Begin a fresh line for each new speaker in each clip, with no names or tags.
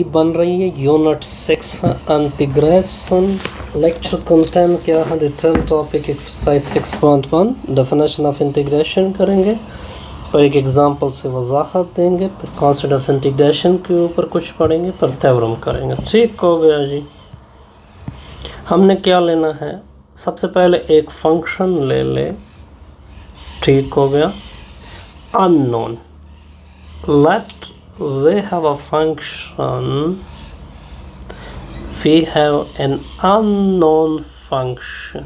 बन रही है यूनिट 6 इंटीग्रेशन लेक्चर कंटेंट क्या है detail topic exercise 6.1 definition of integration करेंगे और एक एग्जांपल से वजाहत देंगे, फिर कॉन्सेप्ट ऑफ इंटीग्रेशन के ऊपर कुछ पढ़ेंगे, फिर थ्योरम करेंगे। ठीक हो गया जी। हमने क्या लेना है, सबसे पहले एक फंक्शन ले ले। ठीक हो गया। Unknown, let we have a function, we have an unknown function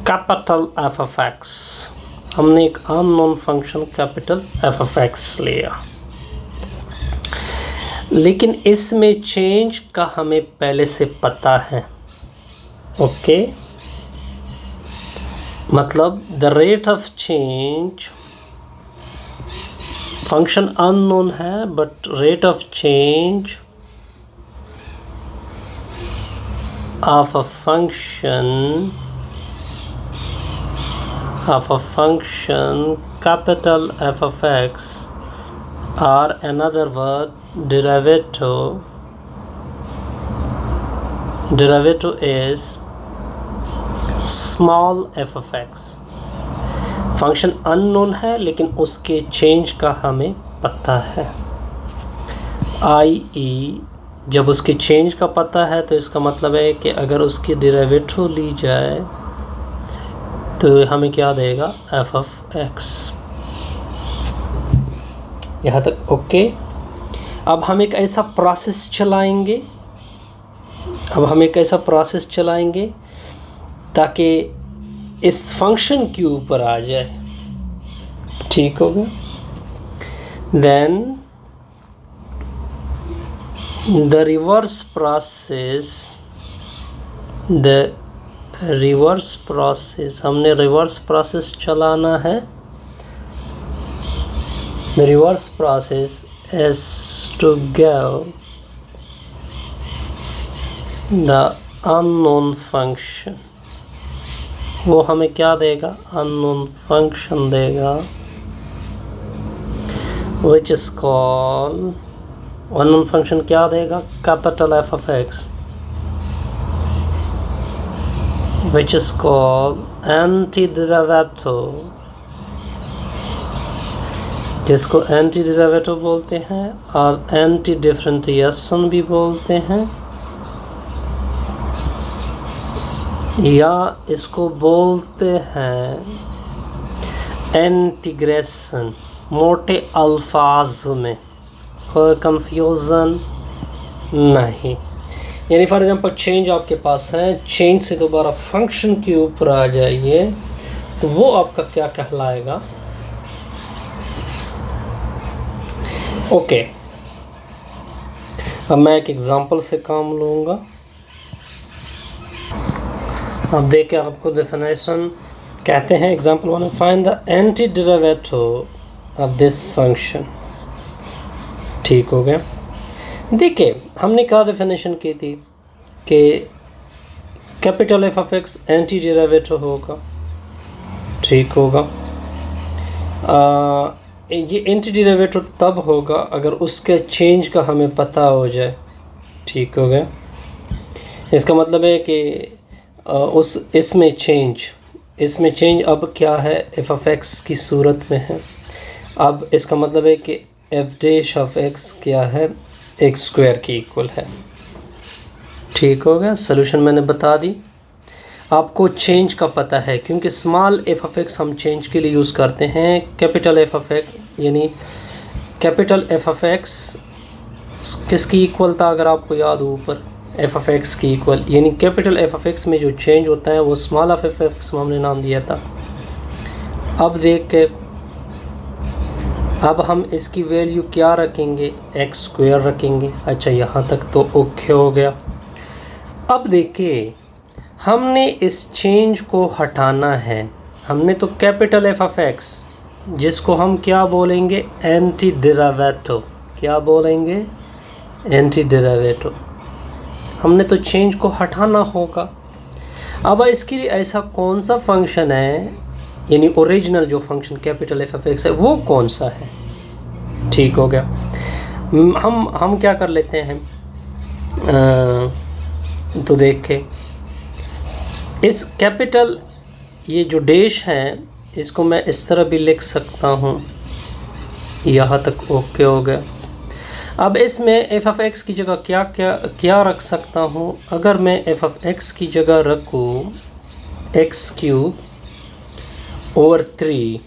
capital f of x। हमने एक unknown function capital f of x लिया, लेकिन इसमें चेंज का हमें पहले से पता है। ओके, मतलब the rate of change, function unknown है but rate of change of a function capital F of x और another word derivative is small F of X. Function unknown है लेकिन उसके चेंज का हमें पता है। आई जब उसके चेंज का पता है तो इसका मतलब है कि अगर उसकी डेरिवेटिव ली जाए तो हमें क्या देगा, एफ ऑफ एक्स। यहाँ तक ओके। अब हम एक ऐसा प्रोसेस चलाएंगे ताकि इस फंक्शन के ऊपर आ जाए। ठीक हो गया। देन द रिवर्स प्रोसेस हमने रिवर्स प्रोसेस चलाना है। The reverse process is to give the unknown function। वो हमें क्या देगा, अननोन फंक्शन देगा, which is called, unknown function क्या देगा, capital F of x, which is called anti derivative, जिसको एंटी डेरिवेटिव बोलते हैं और एंटी डिफरेंशिएशन भी बोलते हैं, या इसको बोलते हैं इंटीग्रेशन। मोटे अल्फाज में कोई कंफ्यूजन नहीं। यानी फॉर एग्जांपल चेंज आपके पास है, चेंज से दोबारा फंक्शन के ऊपर आ जाइए तो वो आपका क्या कहलाएगा। ओके, अब मैं एक एग्जांपल से काम लूँगा। अब देखें, आपको डेफिनेशन कहते हैं example 1, find the antiderivative of this function. ठीक हो गया। देखिए, हमने क्या डेफिनेशन की थी कि capital F of x anti derivative होगा। ठीक होगा। ये एंटी डेरिवेटिव तब होगा अगर उसके चेंज का हमें पता हो जाए। ठीक हो गया। इसका मतलब है कि इसमें चेंज अब क्या है, एफ ऑफ एक्स की सूरत में है। अब इसका मतलब है कि एफ डैश ऑफ एक्स क्या है, एक्स स्क्वायर के इक्वल है। ठीक हो गया। सोल्यूशन मैंने बता दी। आपको चेंज का पता है क्योंकि स्मॉल एफ ऑफ एक्स हम चेंज के लिए यूज़ करते हैं। कैपिटल एफ ऑफ एक्स, यानी कैपिटल एफ ऑफ एक्स किसकी इक्वल था, अगर आपको याद हो ऊपर, एफ ऑफ एक्स की इक्वल, यानी कैपिटल एफ ऑफ एक्स में जो चेंज होता है वो स्मॉल ऑफ एफ एक्स में हमने नाम दिया था। अब देख के अब हम इसकी वैल्यू क्या रखेंगे, एक्स स्क्वायर रखेंगे। अच्छा, यहाँ तक तो ओके हो गया। अब देखिए, हमने इस चेंज को हटाना है। हमने तो कैपिटल एफ ऑफ एक्स, जिसको हम क्या बोलेंगे, एंटी डेरिवेटिव। क्या बोलेंगे, एंटी डेरिवेटिव। हमने तो चेंज को हटाना होगा। अब इसके लिए ऐसा कौन सा फंक्शन है यानी ओरिजिनल जो function capital F of x है वो कौन सा है। ठीक हो गया। हम क्या कर लेते हैं, तो देखें इस कैपिटल ये जो डैश है इसको मैं इस तरह भी लिख सकता हूँ, यहाँ तक ओके हो गया। अब इसमें एफ ऑफ एक्स की जगह क्या रख सकता हूँ। अगर मैं एफ ऑफ एक्स की जगह रखूँ एक्स क्यूब ओवर 3,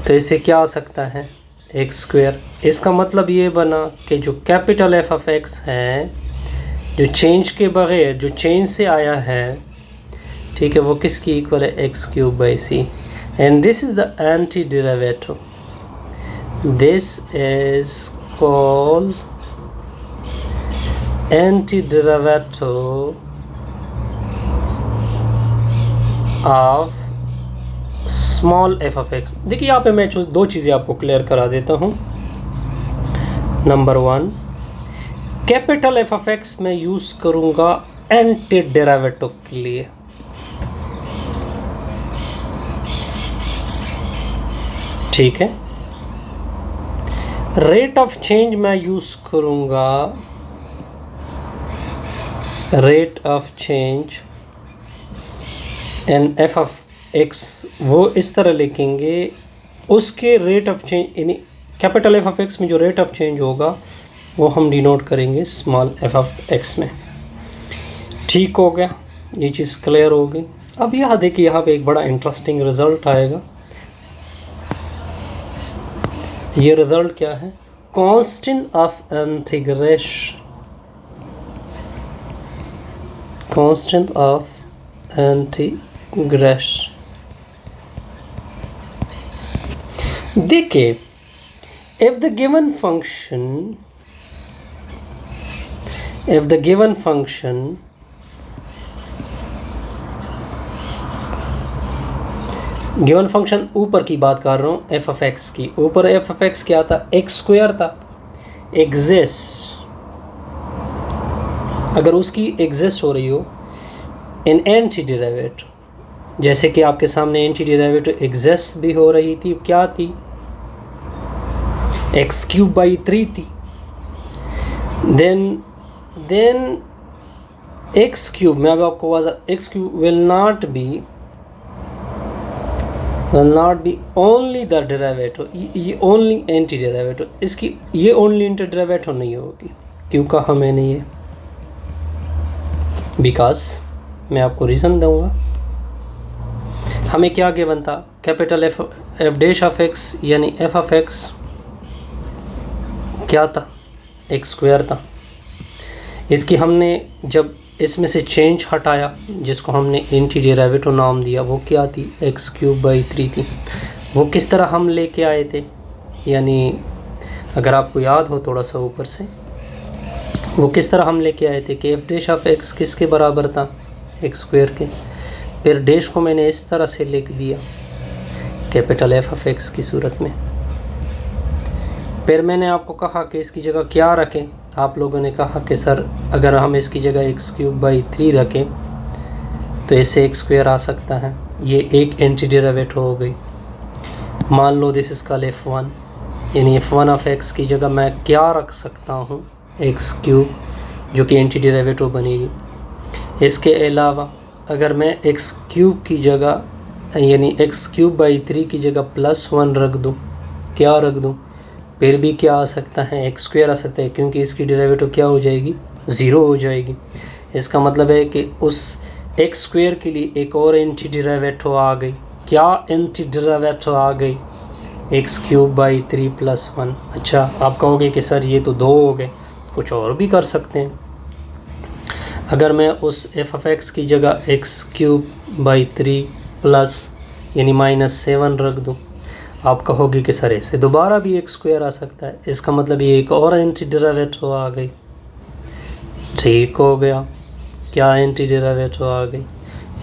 तो इसे क्या आ सकता है एक्स स्क्वायर। इसका मतलब ये बना कि जो कैपिटल एफ ऑफ एक्स है, जो चेंज के बगैर, जो चेंज से आया है, ठीक है, वो किसकी इक्वल है x cube by c. And this is the antiderivative, this is called antiderivative of small F of x. देखिए यहाँ पे मैं दो चीज़ें आपको क्लियर करा देता हूँ। Number 1, capital F of x में यूज़ करूँगा एंटी डेरिवेटिव के लिए। ठीक है। रेट ऑफ चेंज मैं यूज़ करूँगा rate of change and F of x, वो इस तरह लिखेंगे उसके रेट ऑफ चेंज, यानी कैपिटल एफ ऑफ एक्स में जो रेट ऑफ चेंज होगा वो हम डिनोट करेंगे स्मॉल एफ ऑफ एक्स में। ठीक हो गया, ये चीज़ क्लियर हो गई। अब यहाँ देखिए, यहाँ पे एक बड़ा इंटरेस्टिंग रिज़ल्ट आएगा। ये रिज़ल्ट क्या है, constant of integration, constant of integration. देखिए if the given function given function ऊपर की बात कर रहा हूँ एफ ऑफ एक्स की, ऊपर एफ ऑफ एक्स क्या था, एक्स स्क्वायर था, एग्जिस्ट, अगर उसकी एग्जिस्ट हो रही हो इन एंटी डेरिवेटिव, जैसे कि आपके सामने एंटी डेरिवेटिव एग्जिस्ट भी हो रही थी, क्या थी, एक्स क्यूब बाई 3 थी, देन एक्स क्यूब में, अब आपको x cube will not be only the derivative, ये ओनली एंटी डेरिवेटिव, इसकी ये ओनली एंटी डेरिवेटिव नहीं होगी। क्यों कहा मैंने ये, बिकॉज मैं आपको रीज़न दूंगा। हमें क्या गिवन था, capital F dash of x यानी एफ ऑफ एक्स क्या था, एक्स स्क्वायर था। इसकी हमने जब इसमें से चेंज हटाया, जिसको हमने एंटी डेरिवेटिव नाम दिया, वो क्या थी, एक्स क्यूब बाई 3 थी। वो किस तरह हम लेके आए थे, यानी अगर आपको याद हो थोड़ा सा ऊपर से, वो किस तरह हम लेके आए थे कि एफ डैश ऑफ एक्स किसके बराबर था, एक्स स्क्वायर के। फिर डैश को मैंने इस तरह से लिख दिया कैपिटल एफ ऑफ एक्स की सूरत में। फिर मैंने आपको कहा कि इसकी जगह क्या रखें, आप लोगों ने कहा कि सर अगर हम इसकी जगह एक्स क्यूब बाई 3 रखें तो इससे एक्स स्क्वायर आ सकता है, ये एक एंटी डेरिवेटिव हो गई। मान लो दिस इज़ कॉल्ड f1, यानी f1 ऑफ x की जगह मैं क्या रख सकता हूँ, एक्स क्यूब, जो कि एंटी डेरिवेटिव बनेगी। इसके अलावा अगर मैं एक्स क्यूब की जगह यानी एक्स क्यूब बाई 3 की जगह +1 रख दूँ, क्या रख दूँ, फिर भी क्या आ सकता है, एक्स स्क्वायर आ सकता है, क्योंकि इसकी डेरिवेटिव क्या हो जाएगी, 0 हो जाएगी। इसका मतलब है कि उस एक्स स्क्वायर के लिए एक और एंटी डेरिवेटिव आ गई। क्या एंटी डेरिवेटिव आ गई, एक्स क्यूब बाई 3 + 1। अच्छा, आप कहोगे कि सर ये तो 2 हो गए, कुछ और भी कर सकते हैं। अगर मैं उस एफ ऑफ एक्स की जगह एक्स क्यूब बाई 3 प्लस यानी -7 रख दूँ, आप कहोगे कि सर ऐसे दोबारा भी एक्स स्क्वायर आ सकता है। इसका मतलब ये एक और एंटी डेरिवेटिव आ गई। ठीक हो गया, क्या एंटी डेरिवेटिव आ गई।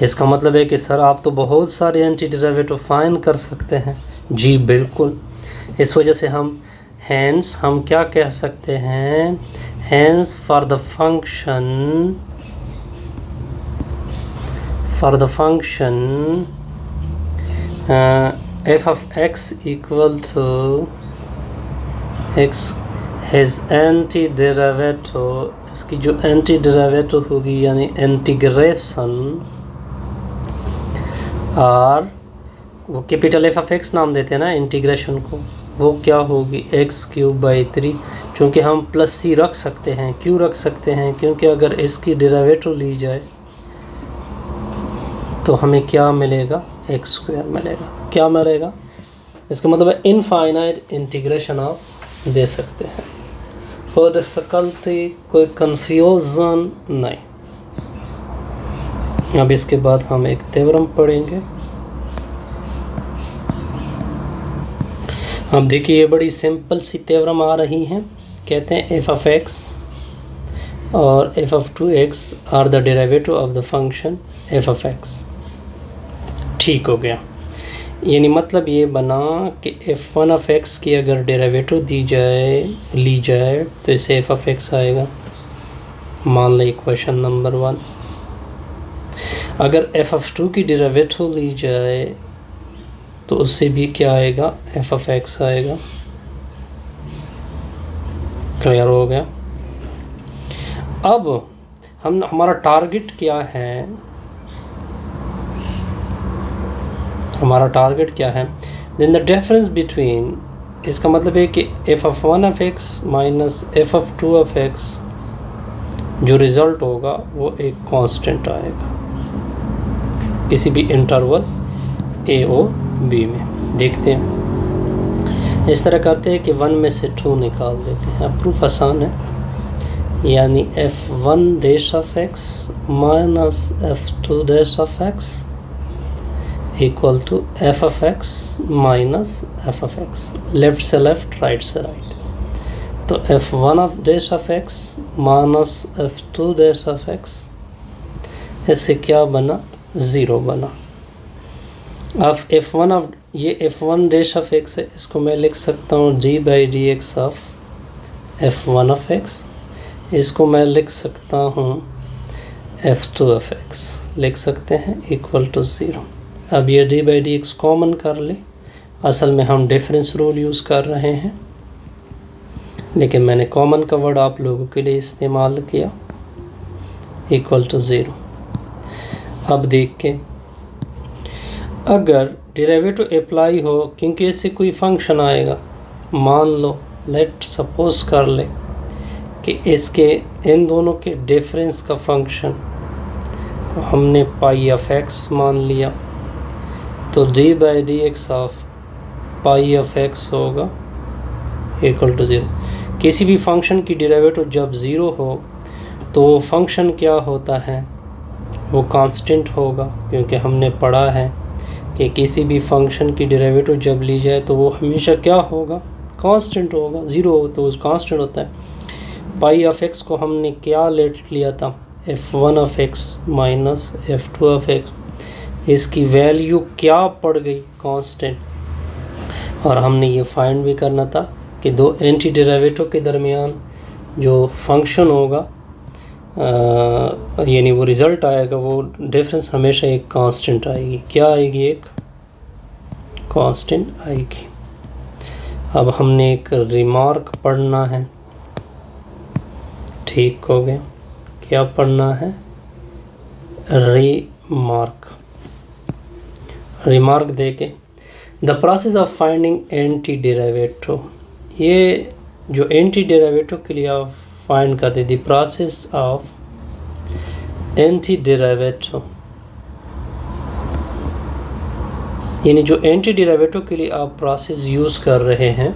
इसका मतलब है कि सर आप तो बहुत सारे एंटी डेरिवेटिव फाइंड कर सकते हैं। जी बिल्कुल, इस वजह से हम क्या कह सकते हैं, hence for the function for the function f of x equal to x has anti derivative, इसकी जो एंटी डेरिवेटिव होगी यानी इंटीग्रेशन आर, वो कैपिटल एफ ऑफ एक्स नाम देते हैं ना इंटीग्रेशन को, वो क्या होगी x³/3। चूँकि हम प्लस सी रख सकते हैं, क्यों रख सकते हैं, क्योंकि अगर इसकी डेरिवेटिव ली जाए तो हमें क्या मिलेगा, x² मिलेगा। क्या मिलेगा, इसका मतलब है इनफाइनाइट इंटीग्रेशन आप दे सकते हैं। कोई डिफ़िकल्टी, कोई कंफ्यूजन नहीं। अब इसके बाद हम एक थ्योरम पढ़ेंगे। अब देखिए ये बड़ी सिंपल सी थ्योरम आ रही हैं। कहते हैं एफ ऑफ एक्स और f of 2x are the derivative of the function f of x. ठीक हो गया, यानी मतलब ये बना कि f1 ऑफ x की अगर डेरिवेटिव ली जाए तो इसे f ऑफ x आएगा। मान लें इक्वेशन नंबर 1। अगर f ऑफ 2 की डेरिवेटिव ली जाए तो उससे भी क्या आएगा, f ऑफ x आएगा। क्लियर हो गया। अब हमारा टारगेट क्या है, हमारा टारगेट क्या है, देन द डिफरेंस बिटवीन, इसका मतलब है कि f of 1 of x minus f of 2 of x, जो रिज़ल्ट होगा वो एक कांस्टेंट आएगा किसी भी इंटरवल a और b में। देखते हैं, इस तरह करते हैं कि 1 में से 2 निकाल देते हैं। अब प्रूफ आसान है, यानी f1 dash of x minus f2 dash of x equal to f of x minus f of x. Left से लेफ्ट, राइट से राइट, तो f1 of dash of x minus f2 dash of x, इससे क्या बना, 0 बना। अब f1 of, ये f1 dash of x है, इसको मैं लिख सकता हूँ d/dx of f1 of x। इसको मैं लिख सकता हूँ f2 ऑफ x, लिख सकते हैं इक्वल टू 0। अब ये d/dx कॉमन कर ले, असल में हम डिफरेंस रूल यूज़ कर रहे हैं, लेकिन मैंने कॉमन का वर्ड आप लोगों के लिए इस्तेमाल किया, इक्वल टू 0। अब देख के अगर डेरिवेटिव अप्लाई हो, क्योंकि इससे कोई फंक्शन आएगा, मान लो लेट सपोज कर ले कि इसके इन दोनों के डिफरेंस का फंक्शन हमने पाई ऑफ एक्स मान लिया, तो d/dx of pi of x होगा इक्वल टू 0। किसी भी फंक्शन की डेरिवेटिव जब 0 हो तो वो फंक्शन क्या होता है, वो कांस्टेंट होगा, क्योंकि हमने पढ़ा है कि किसी भी फंक्शन की डेरिवेटिव जब ली जाए तो वो हमेशा क्या होगा, कांस्टेंट होगा। 0 हो तो वो कांस्टेंट होता है। पाई ऑफ एक्स को हमने क्या लेट लिया था, f1 of x minus f2 of x, इसकी वैल्यू क्या पड़ गई, कांस्टेंट। और हमने ये फाइंड भी करना था कि दो एंटी डेरिवेटिव के दरमियान जो फंक्शन होगा, यानी वो रिज़ल्ट आएगा, वो डिफरेंस हमेशा एक कांस्टेंट आएगी। क्या आएगी, एक कांस्टेंट आएगी। अब हमने एक रिमार्क पढ़ना है, ठीक हो गया। क्या पढ़ना है, रिमार्क देके the process of finding anti derivative. ये जो एंटी डेरिवेटिव के लिए आप फाइंड करते, the process of anti derivative, यानी जो एंटी डेरिवेटिव के लिए आप प्रोसेस यूज़ कर रहे हैं,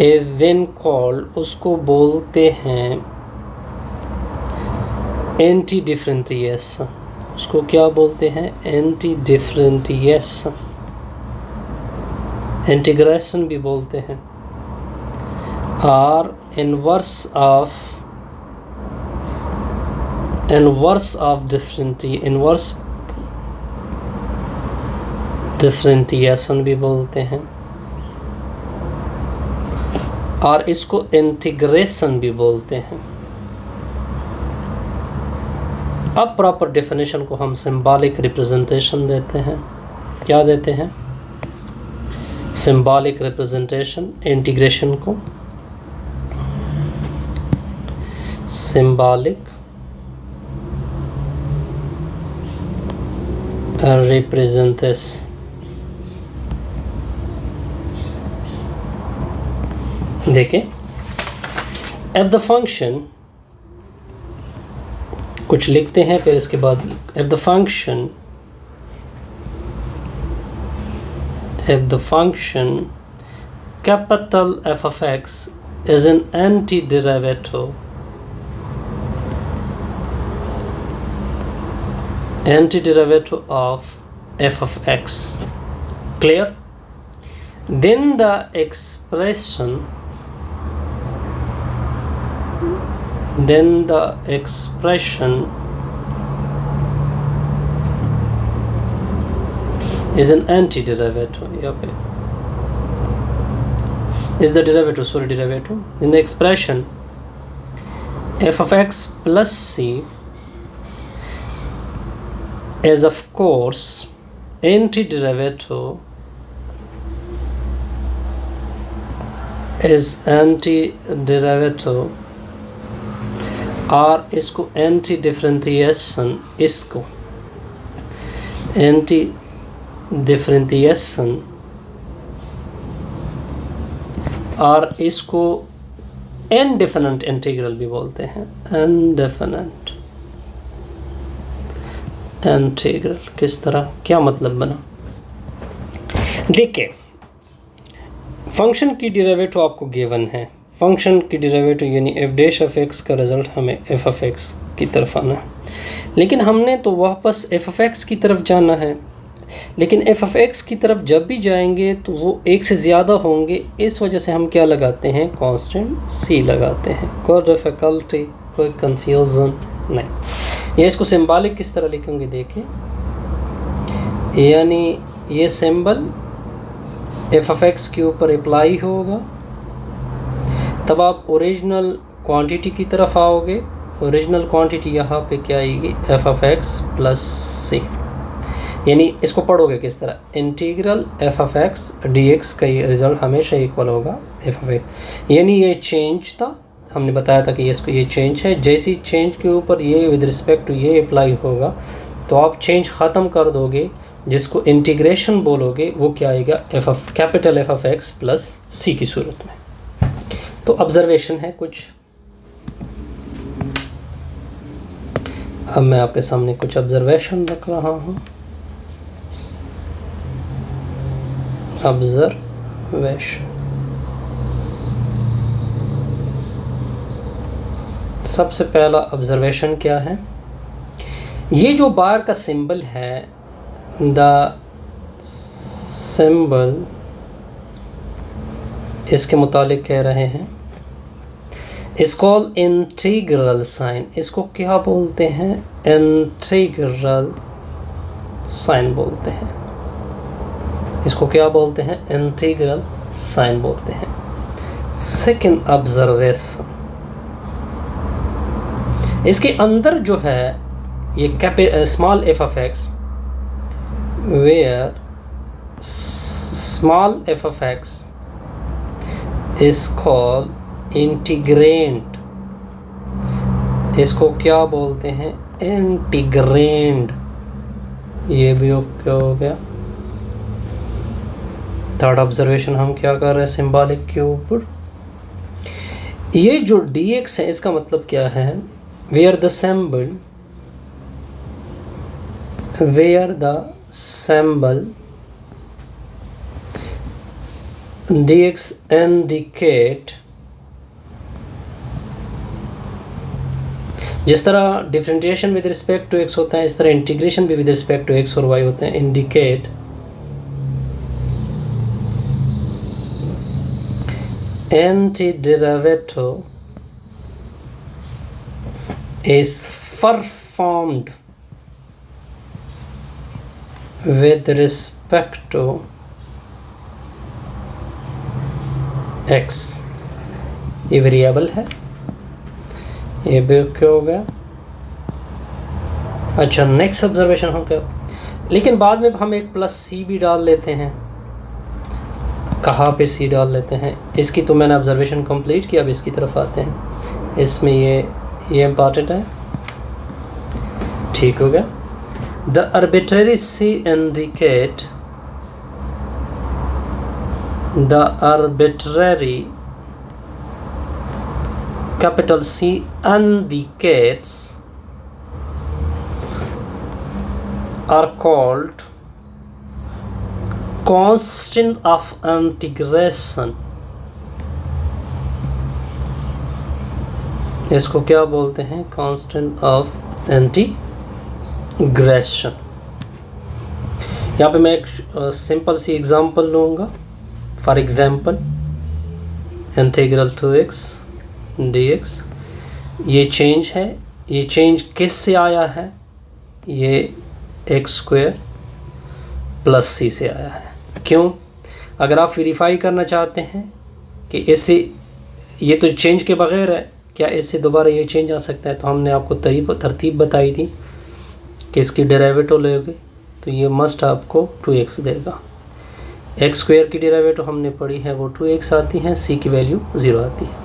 ए व्हेन कॉल्ड, उसको बोलते हैं एंटी डिफरेंशिएशन। उसको क्या बोलते हैं, एंटी डिफरेंशिएशन। इंटीग्रेशन भी बोलते हैं। आर इनवर्स ऑफ डिफरेंशिएशन भी बोलते हैं, और इसको इंटीग्रेशन भी बोलते हैं। अब प्रॉपर डेफिनेशन को हम सिंबॉलिक रिप्रेजेंटेशन देते हैं। क्या देते हैं? सिंबॉलिक रिप्रेजेंटेशन, इंटीग्रेशन को सिंबॉलिक रिप्रेजेंटेशन। देखिए, एफ द फंक्शन, कुछ लिखते हैं फिर इसके बाद F the function, if the function capital F of x is an antiderivative of f of x, clear? Then the expression is an antiderivative. Yep. Is the derivative, derivative. In the expression f of x plus c is of course antiderivative और इसको anti differentiation, इसको anti differentiation और इसको indefinite integral भी बोलते हैं। Indefinite integral किस तरह, क्या मतलब बना? देखिए, फंक्शन की डेरिवेटिव आपको गिवन है। फंक्शन की डेरिवेटिव यानी एफ डैश ऑफ एक्स का रिजल्ट हमें एफ ऑफ एक्स की तरफ आना है, लेकिन हमने तो वापस एफ ऑफ एक्स की तरफ जाना है। लेकिन एफ ऑफ एक्स की तरफ जब भी जाएंगे तो वो एक से ज़्यादा होंगे, इस वजह से हम क्या लगाते हैं? कांस्टेंट सी लगाते हैं। कोई डिफ़िकल्टी, कोई कंफ्यूजन नहीं। ये इसको सिंबॉलिक किस तरह लिखेंगे? देखिए, यानी ये सिंबल एफ ऑफ एक्स के ऊपर अप्लाई होगा, तब आप ओरिजिनल क्वांटिटी की तरफ आओगे। ओरिजिनल क्वांटिटी यहाँ पे क्या आएगी? एफ ऑफ एक्स प्लस सी। यानी इसको पढ़ोगे किस तरह? Integral F of x D x का ये रिजल्ट हमेशा इक्वल होगा एफ ऑफ एक्स। यानी ये चेंज था, हमने बताया था कि इसको ये चेंज है। जैसी चेंज के ऊपर ये विद रिस्पेक्ट टू ये अप्लाई होगा तो आप चेंज ख़त्म कर दोगे, जिसको इंटीग्रेशन बोलोगे, वो क्या आएगा? F of capital F of X plus C की सूरत में। तो ऑब्जर्वेशन है कुछ, अब मैं आपके सामने कुछ ऑब्जर्वेशन रख रहा हूँ। ऑब्जर्वेशन, सबसे पहला ऑब्जर्वेशन क्या है? ये जो बार का सिंबल है, द सिंबल, इसके मुतालिक कह रहे हैं इस कॉल इंटीग्रल साइन। इसको क्या बोलते हैं? इंटीग्रल साइन बोलते हैं। इसको क्या बोलते हैं? इंटीग्रल साइन बोलते हैं। सेकंड ऑब्जर्वेशन, इसके अंदर जो है ये small F of x, where small F of x is called integrand. इसको क्या बोलते हैं? इंटीग्रेंड। ये भी क्या हो गया? थर्ड ऑब्जर्वेशन हम क्या कर रहे हैं? सिंबॉलिक के ऊपर ये जो dx है, इसका मतलब क्या है? Where the symbol dx indicate, जिस तरह differentiation with respect to x होता है, इस तरह इंटीग्रेशन भी विद रिस्पेक्ट टू x और y होते हैं। Indicate antiderivative is performed with respect to x। ये वेरिएबल है, ये भी क्या हो गया? अच्छा, नेक्स्ट ऑब्जर्वेशन हम क्या, लेकिन बाद में हम एक प्लस सी भी डाल लेते हैं। कहाँ पे सी डाल लेते हैं, इसकी तो मैंने ऑब्जर्वेशन कंप्लीट किया, अब इसकी तरफ आते हैं। इसमें ये इम्पॉर्टेंट है, ठीक हो गया। The arbitrary c indicate, the arbitrary capital C indicates are called constant of integration। इसको क्या बोलते हैं, कांस्टेंट ऑफ इंटीग्रेशन। यहाँ पे मैं एक सिंपल सी एग्जांपल लूँगा। For example integral 2x dx, ये चेंज है, ये चेंज किस से आया है, ये x² प्लस c से आया है। क्यों? अगर आप वेरीफाई करना चाहते हैं कि इससे, ये तो चेंज के बगैर है, क्या इससे दोबारा ये चेंज आ सकता है, तो हमने आपको तरतीब बताई थी कि इसकी डेरिवेटिव लोगे तो ये मस्ट आपको 2x देगा। x² की डेरिवेटिव हमने पढ़ी है, वो 2x आती है, c की वैल्यू 0 आती है।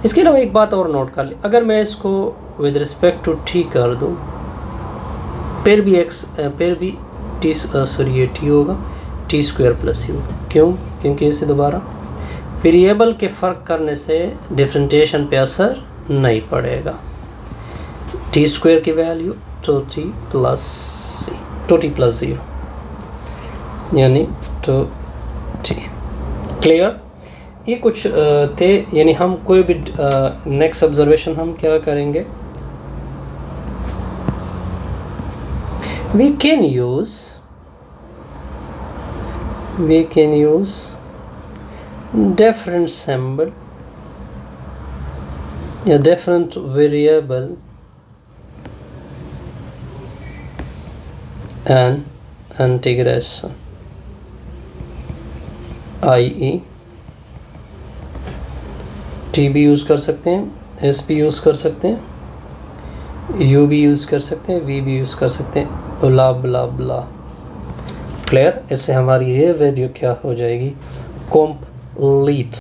इसके अलावा एक बात और नोट कर ले, अगर मैं इसको विद रिस्पेक्ट टू t कर दूँ, फिर भी ये t होगा, t² प्लस c होगा। क्यों? क्योंकि इसे दोबारा वेरिएबल के फ़र्क करने से डिफरेंशिएशन पे असर नहीं पड़ेगा। t² की वैल्यू 2t प्लस 0 यानी 2t। क्लियर? ये कुछ थे, यानी हम कोई भी नेक्स्ट ऑब्जर्वेशन हम क्या करेंगे, we can use different symbol या different variable and integration, i.e. t भी यूज़ कर सकते हैं, s भी यूज़ कर सकते हैं, u भी यूज़ कर सकते हैं, v भी यूज़ कर सकते हैं, ब्ला ब्ला ब्ला। क्लियर? इससे हमारी ये वैल्यू क्या हो जाएगी, कंप्लीट।